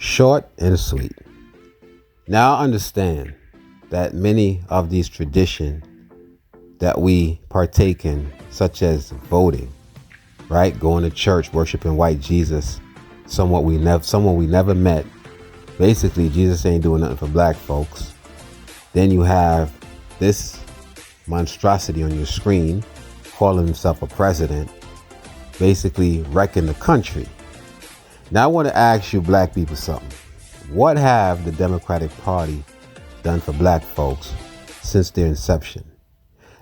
Short and sweet. Now I understand that many of these traditions that we partake in, such as voting, right? Going to church, worshiping white Jesus, someone we never met. Basically, Jesus ain't doing nothing for black folks. Then you have this monstrosity on your screen calling himself a president, basically wrecking the country. Now I want to ask you black people something. What have the Democratic Party done for black folks since their inception?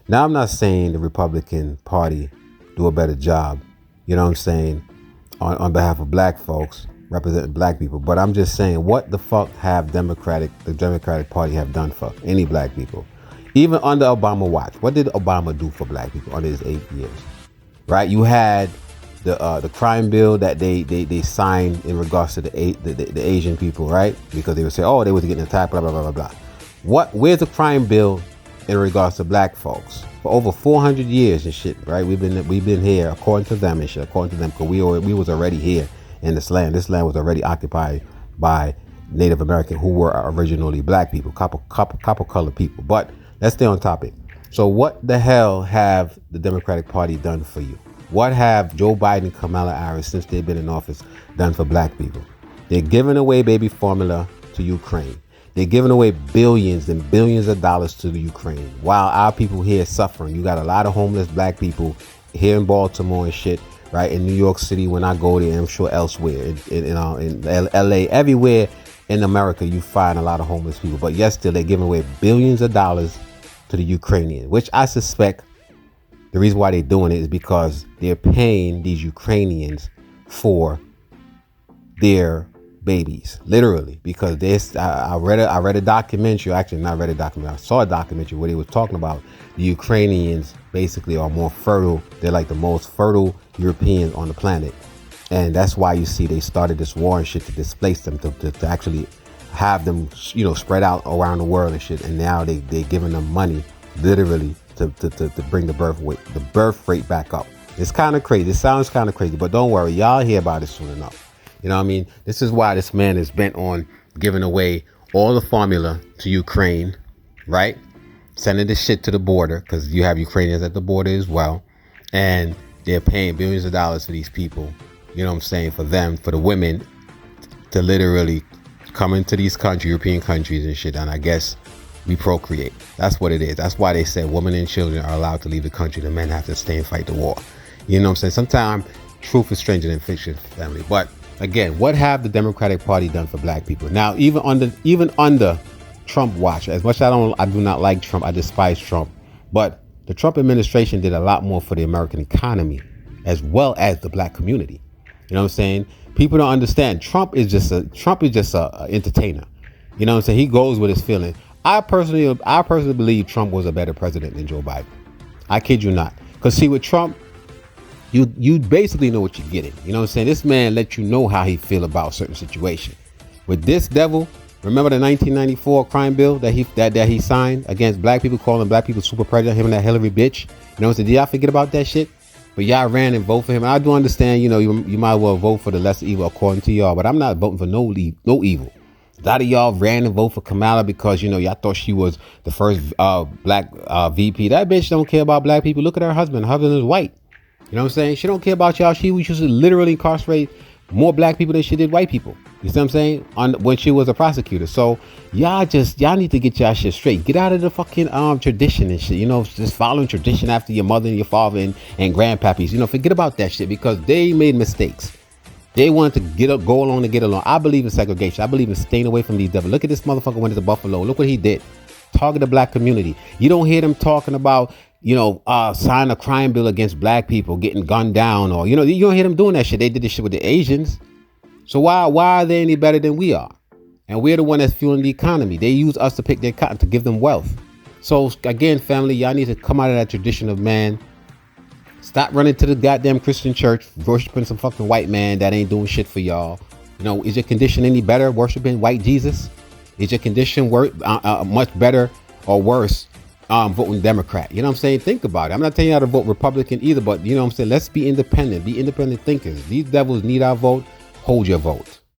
Now I'm not saying the Republican Party do a better job, you know what I'm saying, on behalf of black folks, representing black people, but I'm just saying, what the fuck have the Democratic Party have done for any black people? Even under Obama watch, what did Obama do for black people under his 8 years? Right? You had the crime bill that they signed in regards to the Asian people, right? Because they would say, oh, they was getting attacked, blah blah blah blah blah. Where's the crime bill in regards to black folks? For over 400 years and shit, right? We've been here according to them and shit, according to them, because we was already here in this land. This land was already occupied by Native American who were originally black people, copper colored people. But let's stay on topic. So what the hell have the Democratic Party done for you? What have Joe Biden and Kamala Harris, since they've been in office, done for black people? They're giving away baby formula to Ukraine. They're giving away billions and billions of dollars to the Ukraine while our people here suffering. You got a lot of homeless black people here in Baltimore and shit, right? In New York City, when I go there, I'm sure elsewhere, in LA, everywhere in America, you find a lot of homeless people. But yet still, they're giving away billions of dollars to the Ukrainians, which I suspect the reason why they're doing it is because they're paying these Ukrainians for their babies, literally. Because I read a documentary. Actually, not read a documentary. I saw a documentary where they were talking about the Ukrainians basically are more fertile. They're like the most fertile Europeans on the planet, and that's why you see they started this war and shit to displace them, to actually have them, you know, spread out around the world and shit. And now they're giving them money, literally, to bring the birth rate back up. It's kind of crazy. It sounds kind of crazy, but don't worry, y'all hear about it soon enough. You know what I mean? This is why this man is bent on giving away all the formula to Ukraine, right? Sending this shit to the border, because you have Ukrainians at the border as well, and they're paying billions of dollars for these people. You know what I'm saying? For the women to literally come into these European countries and shit, and I guess we procreate. That's what it is. That's why they said women and children are allowed to leave the country. The men have to stay and fight the war. You know what I'm saying? Sometimes truth is stranger than fiction, family. But again, what have the Democratic Party done for black people? Now, even under Trump watch, as much as I do not like Trump, I despise Trump, but the Trump administration did a lot more for the American economy as well as the black community. You know what I'm saying? People don't understand. Trump is just a entertainer. You know what I'm saying? He goes with his feelings. I personally believe Trump was a better president than Joe Biden. I kid you not. Because see, with Trump, you basically know what you're getting. You know what I'm saying? This man lets you know how he feel about a certain situation. With this devil, remember the 1994 crime bill that he signed against black people, calling black people super prejudice, him and that Hillary bitch. You know what I'm saying? Did y'all forget about that shit? But y'all ran and vote for him. And I do understand, you know, you might well vote for the lesser evil according to y'all, but I'm not voting for no evil. A lot of y'all ran and vote for Kamala because, you know, y'all thought she was the first black VP. That bitch don't care about black people. Look at her husband. Her husband is white. You know what I'm saying? She don't care about y'all. She used to literally incarcerate more black people than she did white people. You see what I'm saying? When she was a prosecutor. So y'all need to get y'all shit straight. Get out of the fucking tradition and shit. You know, just following tradition after your mother and your father and grandpappies. You know, forget about that shit because they made mistakes. They wanted to go along to get along. I believe in segregation. I believe in staying away from these devils. Look at this motherfucker went to Buffalo. Look what he did. Target the black community. You don't hear them talking about, you know, sign a crime bill against black people getting gunned down, or, you know, you don't hear them doing that shit. They did this shit with the Asians. So why are they any better than we are? And we're the one that's fueling the economy. They use us to pick their cotton to give them wealth. So again, family, y'all need to come out of that tradition of man. Stop running to the goddamn Christian church, worshiping some fucking white man that ain't doing shit for y'all. You know, is your condition any better worshiping white Jesus? Is your condition much better or worse voting Democrat? You know what I'm saying? Think about it. I'm not telling you how to vote Republican either, but you know what I'm saying? Let's be independent. Be independent thinkers. These devils need our vote. Hold your vote.